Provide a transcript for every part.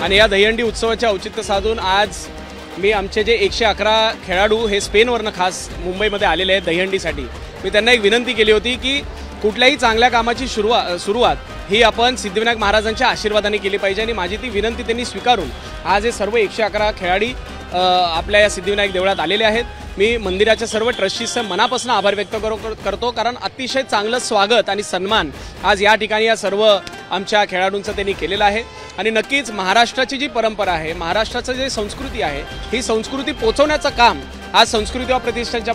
आणि या दहीहंडी उत्सवाचे औचित्य साधून आज मी आमचे जे 111 खेळाडू हे स्पेनवरनं खास मुंबईमध्ये आलेले आहेत दहीहंडीसाठी, मी त्यांना एक विनंती केली होती की कुठल्याही चांगल्या कामाची सुरुवात ही आपण सिद्धिविनायक महाराजांच्या आशीर्वादाने केली पाहिजे आणि माझी ती विनंती त्यांनी स्वीकारून आज हे सर्व 111 खेळाडी आपल्या या सिद्धिविनायक देवळात आलेले आहेत। मी मंदिराच्या सर्व ट्रस्टीचे मनापासून आभार व्यक्त करतो, कारण अतिशय चांगलं स्वागत आणि सन्मान आज या ठिकाणी या सर्व आमच्या खेळाडूंचं त्यांनी केलेलं आहे। आणि नक्कीच महाराष्ट्राची जी परंपरा आहे, महाराष्ट्राचं जे संस्कृती आहे, ही संस्कृती पोचवण्याचं काम आज संस्कृती व प्रतिष्ठानच्या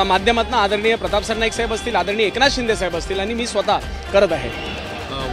माध्यमातून आदरणीय प्रताप सरनाईक साहेब असतील, आदरणीय एकनाथ शिंदे साहेब असतील आणि मी स्वतः करत आहे।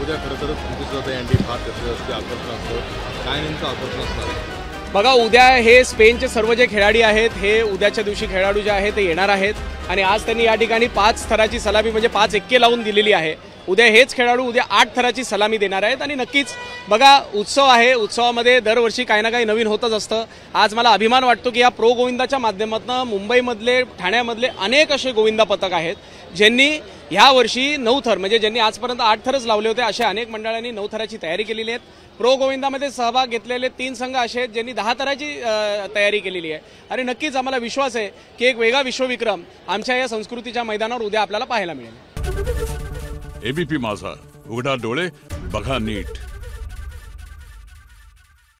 उद्या खरं तर तुमची फार आकर्षण असतं, काय नेमकं आकर्षण असणार आहे? बघा, उद्या हे स्पेनचे सर्व जे खेळाडी आहेत हे उद्याच्या दिवशी खेळाडू जे आहेत ते येणार आहेत आणि आज त्यांनी या ठिकाणी 5 थराची सलामी म्हणजे 5 एक्के लावून दिलेली आहे। उद्या हेच खेळाडू उद्या 8 थराची सलामी देणार आहेत आणि नक्कीच बघा, उत्सव आहे, उत्सवामध्ये दरवर्षी काही ना काही नवीन होतच असतं। आज मला अभिमान वाटतो की या प्रो गोविंदाच्या माध्यमातून मुंबईमधले, ठाण्यामधले अनेक असे गोविंदा पथक आहेत ज्यांनी ह्या वर्षी 9 थर म्हणजे ज्यांनी आजपर्यंत 8 थरच लावले होते, अशा अनेक मंडळांनी 9 थराची तयारी केलेली आहे। प्रो गोविंदामध्ये सहभाग घेतलेले 3 संघ असे आहेत ज्यांनी 10 थराची तयारी केलेली आहे आणि नक्कीच आम्हाला विश्वास आहे की एक वेगळा विश्वविक्रम आमच्या या संस्कृतीच्या मैदानावर उद्या आपल्याला पाहायला मिळेल। एबीपी माझा, उघडा डोळे बघा नीट।